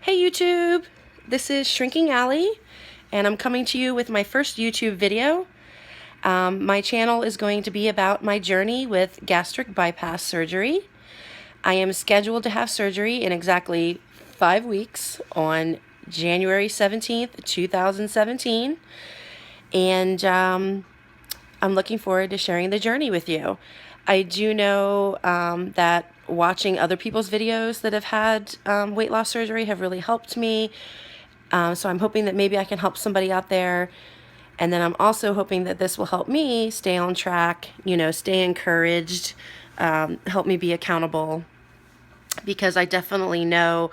Hey YouTube, this is Shrinking Alley, and I'm coming to you with my first YouTube video. My channel is going to be about my journey with gastric bypass surgery. I am scheduled to have surgery in exactly 5 weeks on January 17th, 2017, and I'm looking forward to sharing the journey with you. I do know that watching other people's videos that have had weight loss surgery have really helped me. So I'm hoping that maybe I can help somebody out there. And then I'm also hoping that this will help me stay on track, stay encouraged, help me be accountable. Because I definitely know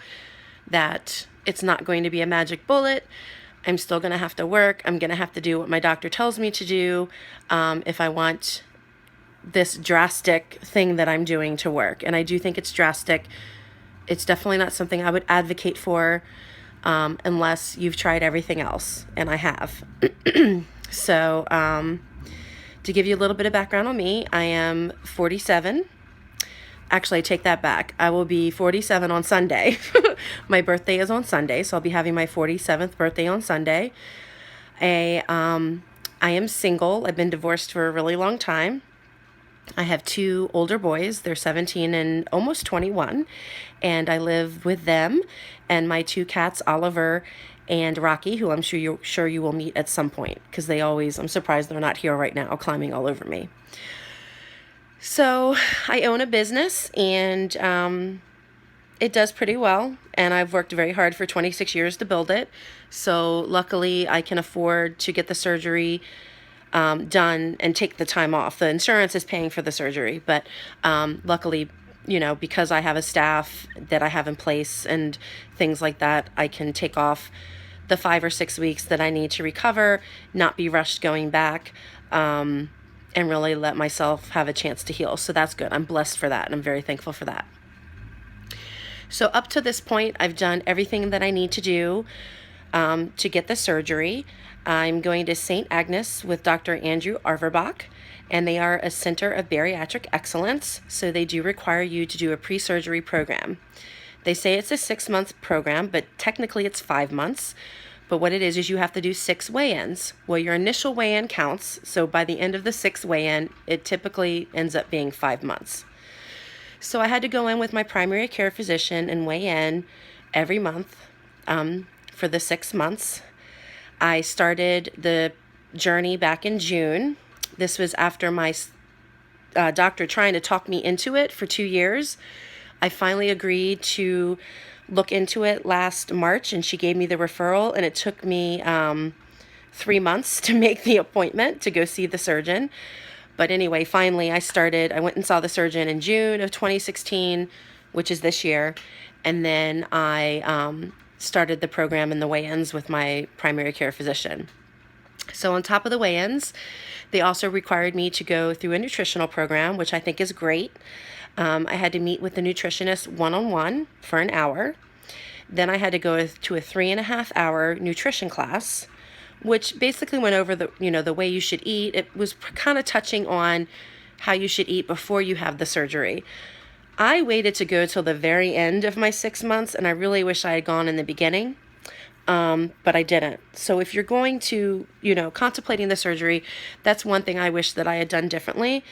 that it's not going to be a magic bullet. I'm still going to have to work. I'm going to have to do what my doctor tells me to do if I want this drastic thing that I'm doing to work. And I do think it's drastic. It's definitely not something I would advocate for unless you've tried everything else, and I have. So to give you a little bit of background on me, I am 47. Actually, I take that back. I will be 47 on Sunday. My birthday is on Sunday, so I'll be having my 47th birthday on Sunday. I am single. I've been divorced for a really long time. I have 2 older boys. They're 17 and almost 21, and I live with them and my 2 cats, Oliver and Rocky, who I'm sure you will meet at some point, because I'm surprised they're not here right now climbing all over me. So I own a business, and it does pretty well, and I've worked very hard for 26 years to build it. So luckily I can afford to get the surgery done and take the time off. The insurance is paying for the surgery, but luckily, because I have a staff that I have in place and things like that, I can take off the 5 or 6 weeks that I need to recover, not be rushed going back, and really let myself have a chance to heal. So that's good. I'm blessed for that, and I'm very thankful for that. So up to this point, I've done everything that I need to do to get the surgery. I'm going to St. Agnes with Dr. Andrew Arverbach, and they are a center of bariatric excellence, so they do require you to do a pre-surgery program. They say it's a 6-month program, but technically it's 5 months. But what it is you have to do 6 weigh-ins. Well, your initial weigh-in counts, so by the end of the 6th weigh-in, it typically ends up being 5 months. So I had to go in with my primary care physician and weigh in every month for the 6 months. I started the journey back in June. This was after my doctor trying to talk me into it for 2 years. I finally agreed to look into it last March, and she gave me the referral, and it took me 3 months to make the appointment to go see the surgeon. But anyway, finally I went and saw the surgeon in June of 2016, which is this year, and then I started the program and the weigh-ins with my primary care physician. So on top of the weigh-ins, they also required me to go through a nutritional program, which I think is great. I had to meet with the nutritionist one-on-one for an hour. Then I had to go to a 3.5-hour nutrition class, which basically went over the way you should eat. It was kind of touching on how you should eat before you have the surgery. I waited to go till the very end of my 6 months, and I really wish I had gone in the beginning, but I didn't. So if you're going to, contemplating the surgery, that's one thing I wish that I had done differently.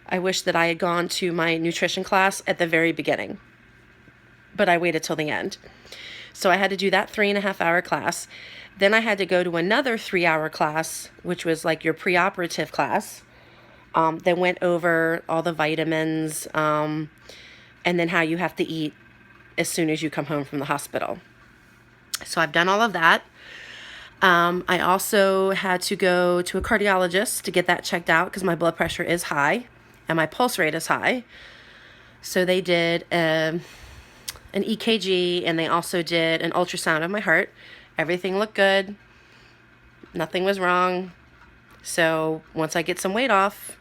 I wish that I had gone to my nutrition class at the very beginning, but I waited till the end. So I had to do that 3.5-hour class. Then I had to go to another 3-hour class, which was like your preoperative class, that went over all the vitamins, and then how you have to eat as soon as you come home from the hospital. So I've done all of that. I also had to go to a cardiologist to get that checked out because my blood pressure is high and my pulse rate is high. So they did an EKG, and they also did an ultrasound of my heart. Everything looked good. Nothing was wrong. So once I get some weight off,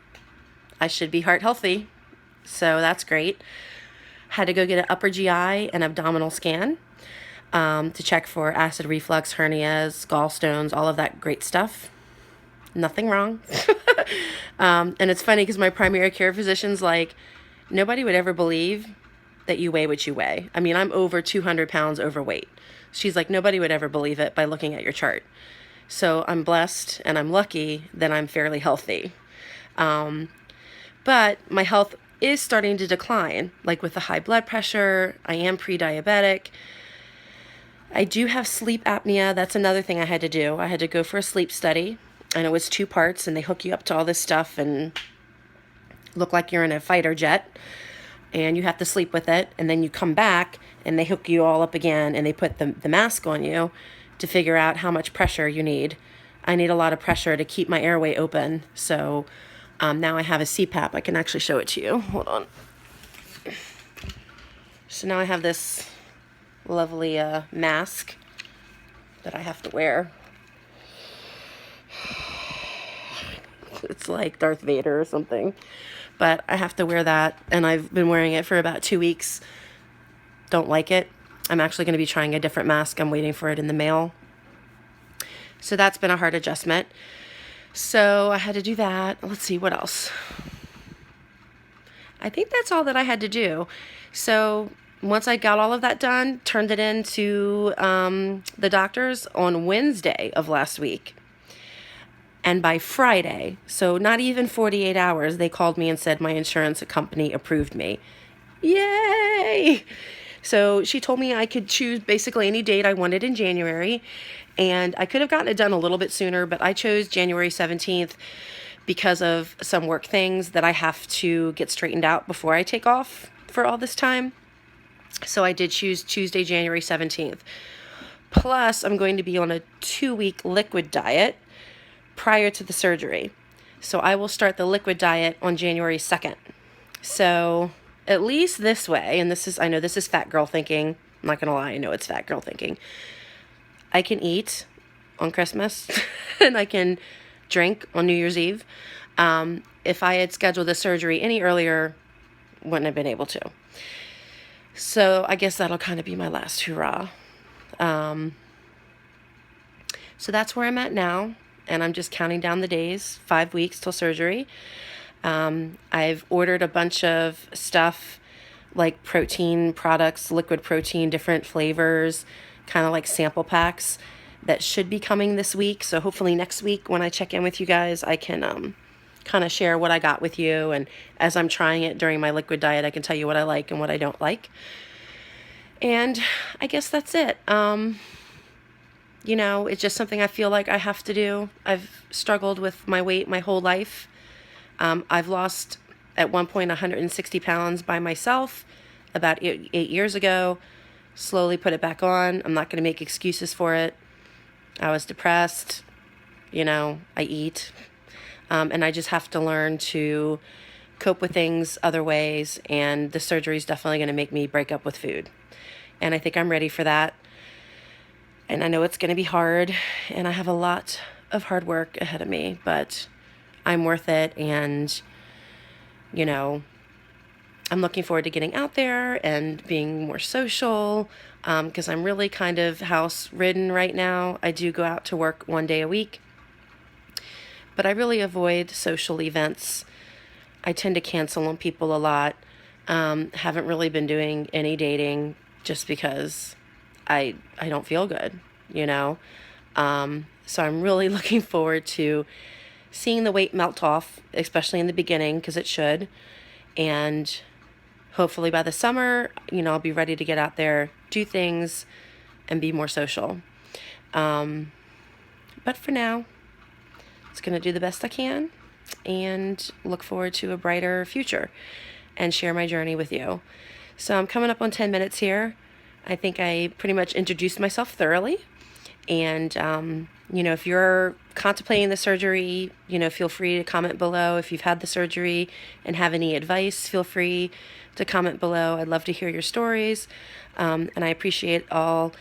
I should be heart healthy. So that's great. Had to go get an upper GI and abdominal scan to check for acid reflux, hernias, gallstones, all of that great stuff. Nothing wrong. And it's funny because my primary care physician's like, nobody would ever believe that you weigh what you weigh. I mean, I'm over 200 pounds overweight. She's like, nobody would ever believe it by looking at your chart. So I'm blessed and I'm lucky that I'm fairly healthy. But my health is starting to decline, like with the high blood pressure. I am pre-diabetic. I do have sleep apnea. That's another thing I had to do. I had to go for a sleep study, and it was 2 parts, and they hook you up to all this stuff and look like you're in a fighter jet, and you have to sleep with it, and then you come back and they hook you all up again, and they put the mask on you to figure out how much pressure you need. I need a lot of pressure to keep my airway open, so now I have a CPAP. I can actually show it to you. Hold on. So now I have this lovely mask that I have to wear. It's like Darth Vader or something, but I have to wear that, and I've been wearing it for about 2 weeks. Don't like it. I'm actually going to be trying a different mask. I'm waiting for it in the mail. So that's been a hard adjustment. So I had to do that. Let's see, what else? I think that's all that I had to do. So once I got all of that done, turned it into the doctors on Wednesday of last week. And by Friday, so not even 48 hours, they called me and said my insurance company approved me. Yay! So she told me I could choose basically any date I wanted in January. And I could have gotten it done a little bit sooner, but I chose January 17th because of some work things that I have to get straightened out before I take off for all this time. So I did choose Tuesday, January 17th. Plus, I'm going to be on a 2-week liquid diet prior to the surgery. So I will start the liquid diet on January 2nd. So at least this way, and I know this is fat girl thinking. I'm not going to lie, I know it's fat girl thinking. I can eat on Christmas and I can drink on New Year's Eve. If I had scheduled the surgery any earlier, wouldn't have been able to. So I guess that'll kind of be my last hurrah. So that's where I'm at now, and I'm just counting down the days, 5 weeks till surgery. I've ordered a bunch of stuff like protein products, liquid protein, different flavors, kind of like sample packs that should be coming this week. So hopefully next week when I check in with you guys, I can kind of share what I got with you. And as I'm trying it during my liquid diet, I can tell you what I like and what I don't like. And I guess that's it. You know, it's just something I feel like I have to do. I've struggled with my weight my whole life. I've lost at one point 160 pounds by myself about 8 years ago. Slowly put it back on. I'm not going to make excuses for it. I was depressed. You know, I eat. And I just have to learn to cope with things other ways. And the surgery is definitely going to make me break up with food. And I think I'm ready for that. And I know it's going to be hard. And I have a lot of hard work ahead of me. But I'm worth it. And, you know, I'm looking forward to getting out there and being more social, because I'm really kind of house ridden right now. I do go out to work 1 day a week, but I really avoid social events. I tend to cancel on people a lot. Haven't really been doing any dating just because I don't feel good, you know. So I'm really looking forward to seeing the weight melt off, especially in the beginning, because it should. And hopefully by the summer, you know, I'll be ready to get out there, do things, and be more social. But for now, it's going to do the best I can and look forward to a brighter future and share my journey with you. So I'm coming up on 10 minutes here. I think I pretty much introduced myself thoroughly. And, you know, if you're contemplating the surgery, you know, feel free to comment below. If you've had the surgery and have any advice, feel free to comment below. I'd love to hear your stories. And I appreciate all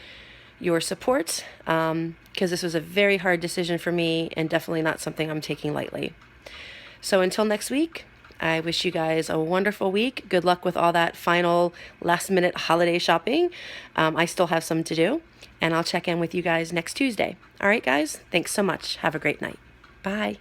your support, because this was a very hard decision for me and definitely not something I'm taking lightly. So until next week, I wish you guys a wonderful week. Good luck with all that final last-minute holiday shopping. I still have some to do, and I'll check in with you guys next Tuesday. All right, guys? Thanks so much. Have a great night. Bye.